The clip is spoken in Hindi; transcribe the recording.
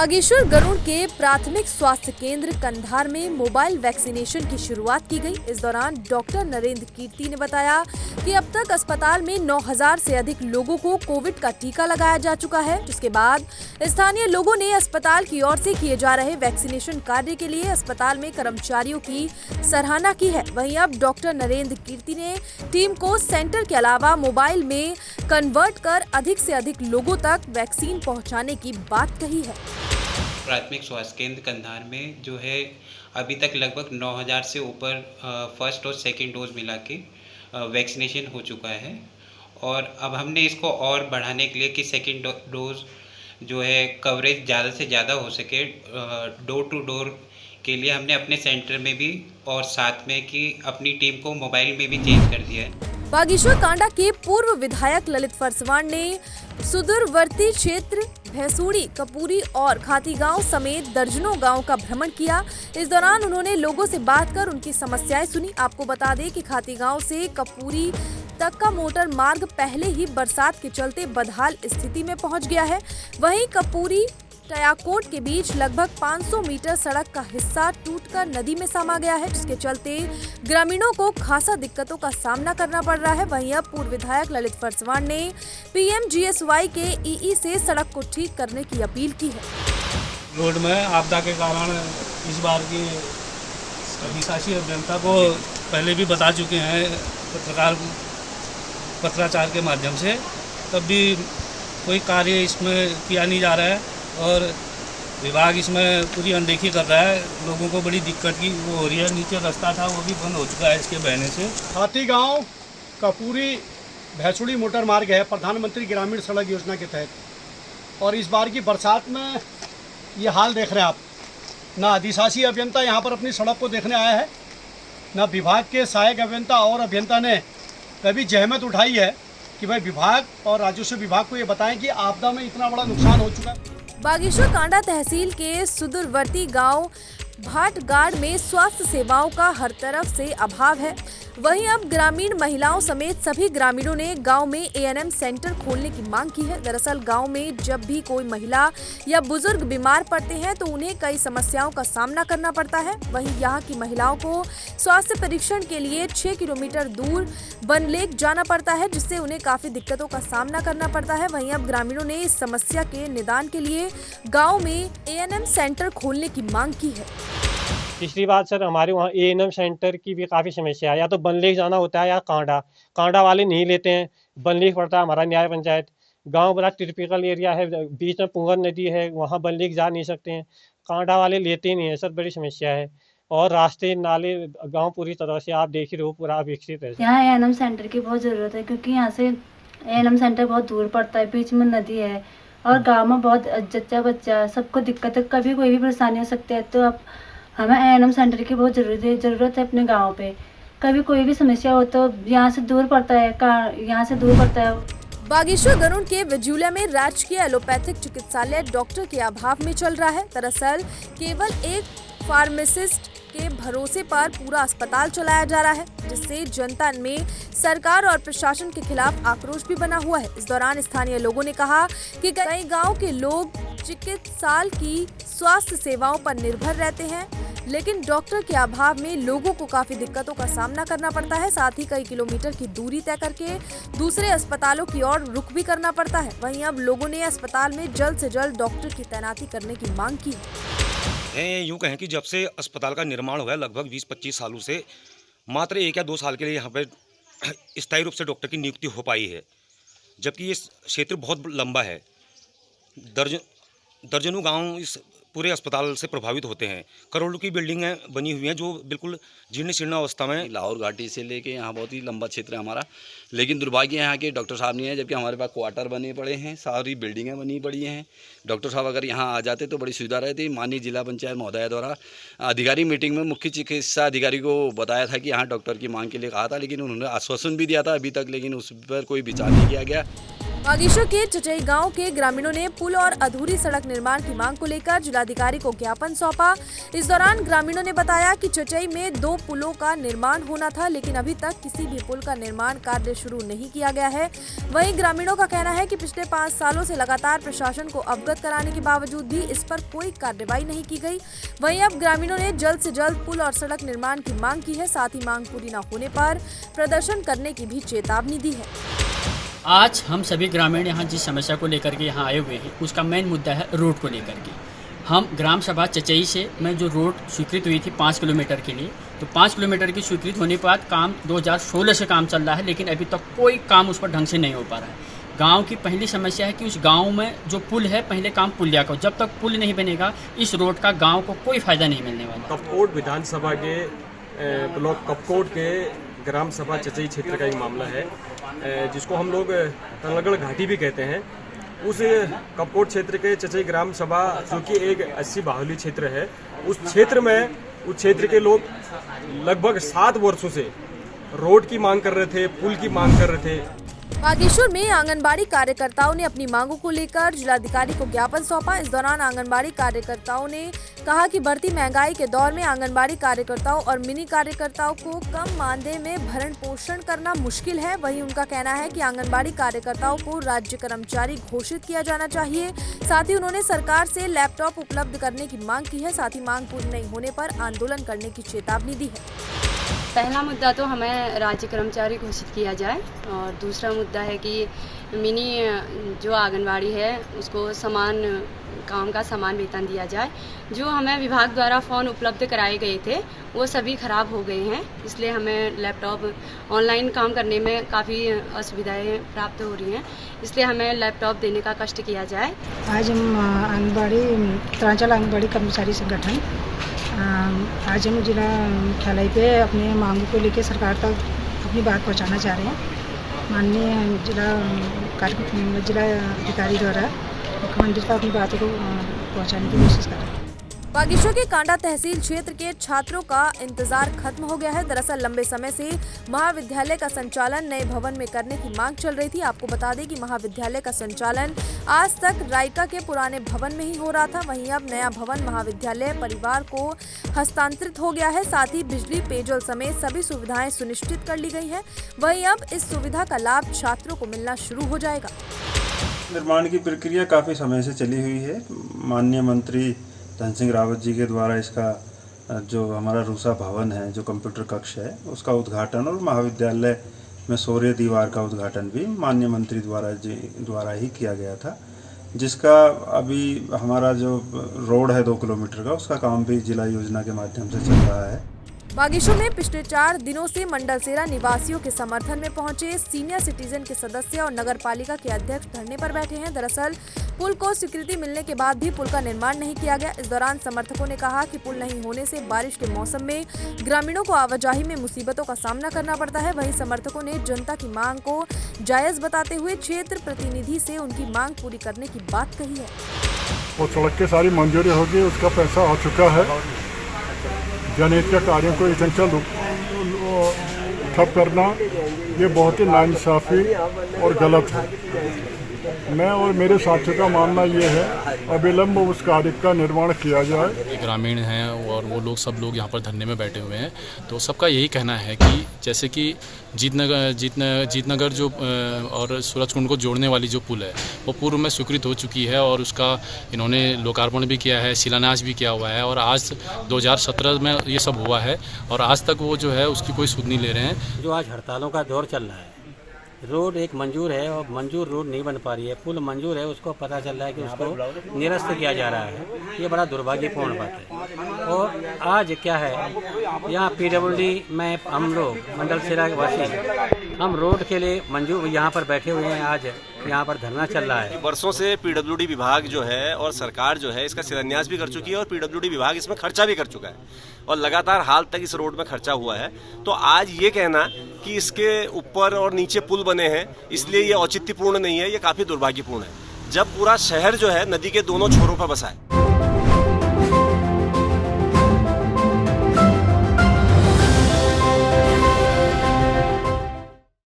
बागेश्वर गरुड़ के प्राथमिक स्वास्थ्य केंद्र कंधार में मोबाइल वैक्सीनेशन की शुरुआत की गई। इस दौरान डॉक्टर नरेंद्र कीर्ति ने बताया कि अब तक अस्पताल में 9000 से अधिक लोगों को कोविड का टीका लगाया जा चुका है, जिसके बाद स्थानीय लोगों ने अस्पताल की ओर से किए जा रहे वैक्सीनेशन कार्य के लिए अस्पताल में कर्मचारियों की सराहना की है। वहीं अब डॉक्टर नरेंद्र कीर्ति ने टीम को सेंटर के अलावा मोबाइल में कन्वर्ट कर अधिक से अधिक लोगों तक वैक्सीन पहुंचाने की बात कही है। प्राथमिक स्वास्थ्य केंद्र कंधार में जो है अभी तक लगभग 9000 से ऊपर फर्स्ट और सेकंड डोज मिला के वैक्सीनेशन हो चुका है और अब हमने इसको और बढ़ाने के लिए कि सेकंड डोज जो है कवरेज ज़्यादा से ज़्यादा हो सके डोर टू डोर के लिए हमने अपने सेंटर में भी और साथ में कि अपनी टीम को मोबाइल में भी चेंज कर दिया है। बागेश्वर कांडा के पूर्व विधायक ललित फरसवाण ने सुदूरवर्ती क्षेत्र भैंसुड़ी, कपूरी और खाती गांव समेत दर्जनों गांव का भ्रमण किया। इस दौरान उन्होंने लोगों से बात कर उनकी समस्याएं सुनी। आपको बता दें कि खाती गांव से कपूरी तक का मोटर मार्ग पहले ही बरसात के चलते बदहाल स्थिति में पहुंच गया है। वहीं कपूरी टयाकोट के बीच लगभग 500 मीटर सड़क का हिस्सा टूटकर नदी में समा गया है, जिसके चलते ग्रामीणों को खासा दिक्कतों का सामना करना पड़ रहा है। वहीं अब पूर्व विधायक ललित फरसवाण ने PMGSY के EE से सड़क को ठीक करने की अपील की है। रोड में आपदा के कारण इस बार की अधिशासी अभियंता को पहले भी बता चुके हैं पत्राचार के माध्यम से, तब भी कोई कार्य इसमें किया नहीं जा रहा है और विभाग इसमें पूरी अनदेखी कर रहा है। लोगों को बड़ी दिक्कत की वो हो रही है। नीचे रास्ता था वो भी बंद हो चुका है इसके बहने से। खाती गांव कपूरी भैंसुड़ी मोटर मार्ग है प्रधानमंत्री ग्रामीण सड़क योजना के तहत, और इस बार की बरसात में ये हाल देख रहे हैं आप। ना अधिशासी अभियंता यहाँ पर अपनी सड़क को देखने आया है, ना विभाग के सहायक अभियंता और अभियंता ने कभी जहमत उठाई है कि भाई विभाग और राजस्व विभाग को ये बताएं कि आपदा में इतना बड़ा नुकसान हो चुका है। बागेश्वर कांडा तहसील के सुदूरवर्ती गांव भाटगाड़ में स्वास्थ्य सेवाओं का हर तरफ से अभाव है। वहीं अब ग्रामीण महिलाओं समेत सभी ग्रामीणों ने गांव में ANM सेंटर खोलने की मांग की है। दरअसल गांव में जब भी कोई महिला या बुजुर्ग बीमार पड़ते हैं तो उन्हें कई समस्याओं का सामना करना पड़ता है। वहीं यहां की महिलाओं को स्वास्थ्य परीक्षण के लिए 6 किलोमीटर दूर बनलेक जाना पड़ता है, जिससे उन्हें काफी दिक्कतों का सामना करना पड़ता है। वहीं अब ग्रामीणों ने इस समस्या के निदान के लिए गाँव में ANM सेंटर खोलने की मांग की है। तीसरी बात सर, हमारे वहाँ ANM सेंटर की भी काफ़ी समस्या है। या तो बनलेक जाना होता है या कांडा वाले नहीं लेते हैं। बनलेक पड़ता है हमारा न्याय पंचायत। गांव बड़ा टिपिकल एरिया है, बीच में पुंगर नदी है, वहाँ बनलेक जा नहीं सकते हैं। कांडा वाले लेते ही नहीं है सर, बड़ी समस्या है। और रास्ते नाले गांव पूरी तरह से आप देख ही रहे हो पूरा विकसित है। यहाँ ANM सेंटर की बहुत ज़रूरत है, क्योंकि यहाँ से ANM सेंटर बहुत दूर पड़ता है, बीच में नदी है और गाँव में बहुत जच्चा बच्चा सबको दिक्कत है, कभी कोई भी परेशानी हो सकती है। तो अब हमें ANM सेंटर की बहुत ज़रूरत है अपने गांव पे। कभी कोई भी समस्या हो तो यहाँ से दूर पड़ता है। बागेश्वर गरुड़ के विजुलिया में राजकीय एलोपैथिक चिकित्सालय डॉक्टर के अभाव में चल रहा है। दरअसल केवल एक फार्मासिस्ट के भरोसे पर पूरा अस्पताल चलाया जा रहा है, जिससे जनता में सरकार और प्रशासन के खिलाफ आक्रोश भी बना हुआ है। इस दौरान स्थानीय लोगों ने कहा कि कई गांव के लोग चिकित्साल की स्वास्थ्य सेवाओं पर निर्भर रहते हैं, लेकिन डॉक्टर के अभाव में लोगों को काफी दिक्कतों का सामना करना पड़ता है। साथ ही कई किलोमीटर की दूरी तय करके दूसरे अस्पतालों की ओर रुख भी करना पड़ता है। वहीं अब लोगों ने अस्पताल में जल्द से जल्द डॉक्टर की तैनाती करने की मांग की है। यूँ कहें कि जब से अस्पताल का निर्माण हुआ है लगभग 20-25 सालों से मात्र 1 या 2 साल के लिए यहाँ पर स्थायी रूप से डॉक्टर की नियुक्ति हो पाई है, जबकि ये क्षेत्र बहुत लंबा है। दर्जनों गांव इस पूरे अस्पताल से प्रभावित होते हैं। करोड़ों की बिल्डिंगें बनी हुई हैं जो बिल्कुल जीर्ण शीर्ण अवस्था में। लाहौर घाटी से लेके यहाँ बहुत ही लंबा क्षेत्र है हमारा, लेकिन दुर्भाग्य यहाँ के डॉक्टर साहब नहीं है, जबकि हमारे पास क्वार्टर बने पड़े हैं, सारी बिल्डिंगें बनी पड़ी हैं। डॉक्टर साहब अगर यहाँ आ जाते तो बड़ी सुविधा रहती। माननीय जिला पंचायत महोदय द्वारा अधिकारी मीटिंग में मुख्य चिकित्सा अधिकारी को बताया था कि यहाँ डॉक्टर की मांग के लिए कहा था, लेकिन उन्होंने आश्वासन भी दिया था अभी तक, लेकिन उस पर कोई विचार नहीं किया गया। बागेश्वर के चचई गांव के ग्रामीणों ने पुल और अधूरी सड़क निर्माण की मांग को लेकर जिलाधिकारी को ज्ञापन सौंपा। इस दौरान ग्रामीणों ने बताया कि चचई में 2 पुलों का निर्माण होना था, लेकिन अभी तक किसी भी पुल का निर्माण कार्य शुरू नहीं किया गया है। वहीं ग्रामीणों का कहना है कि पिछले 5 सालों से लगातार प्रशासन को अवगत कराने के बावजूद भी इस पर कोई कार्रवाई नहीं की गई। वहीं अब ग्रामीणों ने जल्द से जल्द पुल और सड़क निर्माण की मांग की है। साथ ही मांग पूरी न होने पर प्रदर्शन करने की भी चेतावनी दी है। आज हम सभी ग्रामीण यहाँ जिस समस्या को लेकर के यहाँ आए हुए हैं, उसका मेन मुद्दा है रोड को लेकर के। हम ग्राम सभा चचई से में जो रोड स्वीकृत हुई थी 5 किलोमीटर के लिए, तो 5 किलोमीटर की स्वीकृत होने के बाद काम 2016 से काम चल रहा है, लेकिन अभी तक कोई काम उस पर ढंग से नहीं हो पा रहा है। गांव की पहली समस्या है कि उस गांव में जो पुल है, पहले काम पुलिया का, जब तक पुल नहीं बनेगा इस रोड का गाँव को कोई फायदा नहीं मिलने वाला। कपकोट विधानसभा के ब्लॉक कपकोट के ग्राम सभा चचई क्षेत्र का एक मामला है, जिसको हम लोग तंगलगढ़ घाटी भी कहते हैं। उस कपकोट क्षेत्र के चचई ग्राम सभा, जो कि एक 80 बाहुली क्षेत्र है, उस क्षेत्र के लोग लगभग 7 वर्षों से रोड की मांग कर रहे थे, पुल की मांग कर रहे थे। बागेश्वर में आंगनबाड़ी कार्यकर्ताओं ने अपनी मांगों को लेकर जिलाधिकारी को ज्ञापन सौंपा। इस दौरान आंगनबाड़ी कार्यकर्ताओं ने कहा कि बढ़ती महंगाई के दौर में आंगनबाड़ी कार्यकर्ताओं और मिनी कार्यकर्ताओं को कम मानदेय में भरण पोषण करना मुश्किल है। वहीं उनका कहना है कि आंगनबाड़ी कार्यकर्ताओं को राज्य कर्मचारी घोषित किया जाना चाहिए। साथ ही उन्होंने सरकार से लैपटॉप उपलब्ध करने की मांग की है। साथ ही मांग पूरी नहीं होने पर आंदोलन करने की चेतावनी दी है। पहला मुद्दा तो हमें राज्य कर्मचारी घोषित किया जाए, और दूसरा मुद्दा है कि मिनी जो आंगनबाड़ी है उसको समान काम का समान वेतन दिया जाए। जो हमें विभाग द्वारा फ़ोन उपलब्ध कराए गए थे वो सभी ख़राब हो गए हैं, इसलिए हमें लैपटॉप ऑनलाइन काम करने में काफ़ी असुविधाएं प्राप्त हो रही हैं, इसलिए हमें लैपटॉप देने का कष्ट किया जाए। आज हम आंगनबाड़ी उत्तरांचल आंगनबाड़ी कर्मचारी संगठन आज हम जिला मुख्यालय पे अपने मांगों को लेकर सरकार तक अपनी बात पहुंचाना चाह रहे हैं। माननीय जिला अधिकारी द्वारा मुख्यमंत्री तक अपनी बातों को पहुंचाने की कोशिश कर रहे हैं। बागेश्वर के कांडा तहसील क्षेत्र के छात्रों का इंतजार खत्म हो गया है। दरअसल लंबे समय से महाविद्यालय का संचालन नए भवन में करने की मांग चल रही थी। आपको बता दें कि महाविद्यालय का संचालन आज तक रायका के पुराने भवन में ही हो रहा था। वहीं अब नया भवन महाविद्यालय परिवार को हस्तांतरित हो गया है। साथ ही बिजली, पेयजल समेत सभी सुविधाएं सुनिश्चित कर ली गई है। वहीं अब इस सुविधा का लाभ छात्रों को मिलना शुरू हो जाएगा। निर्माण की प्रक्रिया काफ़ी समय से चली हुई है। माननीय मंत्री धन सिंह रावत जी के द्वारा इसका जो हमारा रूसा भवन है, जो कंप्यूटर कक्ष है, उसका उद्घाटन और महाविद्यालय में सौर्य दीवार का उद्घाटन भी माननीय मंत्री द्वारा ही किया गया था, जिसका अभी हमारा जो रोड है 2 किलोमीटर का, उसका काम भी जिला योजना के माध्यम से चल रहा है। बागेश्वर में पिछले 4 दिनों से मंडलसेरा निवासियों के समर्थन में पहुंचे सीनियर सिटीजन के सदस्य और नगर पालिका के अध्यक्ष धरने पर बैठे हैं। दरअसल पुल को स्वीकृति मिलने के बाद भी पुल का निर्माण नहीं किया गया। इस दौरान समर्थकों ने कहा कि पुल नहीं होने से बारिश के मौसम में ग्रामीणों को आवाजाही में मुसीबतों का सामना करना पड़ता है। वहीं समर्थकों ने जनता की मांग को जायज बताते हुए क्षेत्र प्रतिनिधि से उनकी मांग पूरी करने की बात कही है। वो सड़क की सारी मंजूरी होगी, उसका पैसा आ चुका है। जनहित के कार्यों को एजेंसियल ठप करना ये बहुत ही नाइंसाफ़ी और गलत है। मैं और मेरे साथियों का मानना ये है अविलंब उस कार्य का निर्माण किया जाए। ग्रामीण हैं और वो लोग सब लोग यहाँ पर धरने में बैठे हुए हैं, तो सबका यही कहना है कि जैसे कि जीतनगर जो और सूरजकुंड को जोड़ने वाली जो पुल है वो पूर्व में स्वीकृत हो चुकी है और उसका इन्होंने लोकार्पण भी किया है, शिलान्यास भी किया हुआ है और आज 2017 में ये सब हुआ है और आज तक वो जो है उसकी कोई सुध नहीं ले रहे हैं। जो आज हड़तालों का दौर चल रहा है, रोड एक मंजूर है और मंजूर रोड नहीं बन पा रही है, पुल मंजूर है, उसको पता चल रहा है कि उसको निरस्त किया जा रहा है। ये बड़ा दुर्भाग्यपूर्ण बात है। और आज क्या है, यहाँ PWD में हम लोग मंडलसेरा के वासी हम रोड के लिए मंजूर यहाँ पर बैठे हुए हैं। आज यहाँ पर धरना चल रहा है। वर्षों से PWD विभाग जो है और सरकार जो है इसका शिलान्यास भी कर चुकी है और PWD विभाग इसमें खर्चा भी कर चुका है और लगातार हाल तक इस रोड में खर्चा हुआ है। तो आज ये कहना कि इसके ऊपर और नीचे पुल बने हैं इसलिए ये औचित्यपूर्ण नहीं है, ये काफ़ी दुर्भाग्यपूर्ण है, जब पूरा शहर जो है नदी के दोनों छोरों पर बसा है।